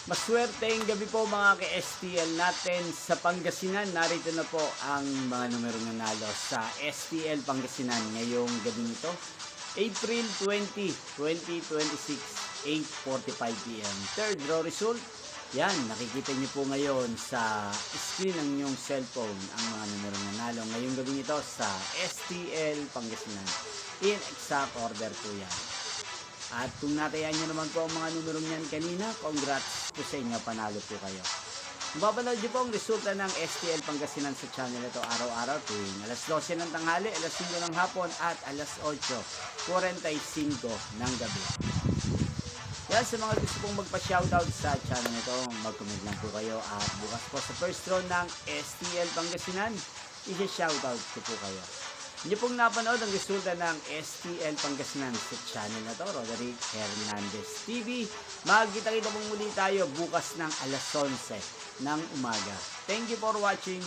Maswerteng gabi po mga ka-STL natin sa Pangasinan. Narito na po ang mga numerong nanalo sa STL Pangasinan ngayong gabi nito. April 20, 2026, 8:45 PM. Third draw result. Yan, nakikita niyo po ngayon sa screen ng inyong cellphone ang mga numerong nanalo ngayong gabi nito sa STL Pangasinan. In exact order po yan. At kung natayaan nyo naman po ang mga numero niyan kanina, congrats po sa inyo, panalo po kayo. Mapapanood nyo po ang resulta ng STL Pangasinan sa channel ito araw-araw tuwing alas 12 ng tanghali, alas 5 ng hapon at alas 8:45 ng gabi. Yan, sa mga gusto pong magpa-shoutout sa channel ito, mag-comment lang po kayo at bukas po sa first draw ng STL Pangasinan, isa-shoutout ko po kayo. Hindi pong napanood ang resulta ng STL Pangasinan sa channel na to, Roderick Hernandez TV. Magkita-kita pong muli tayo bukas ng alas 11 ng umaga. Thank you for watching.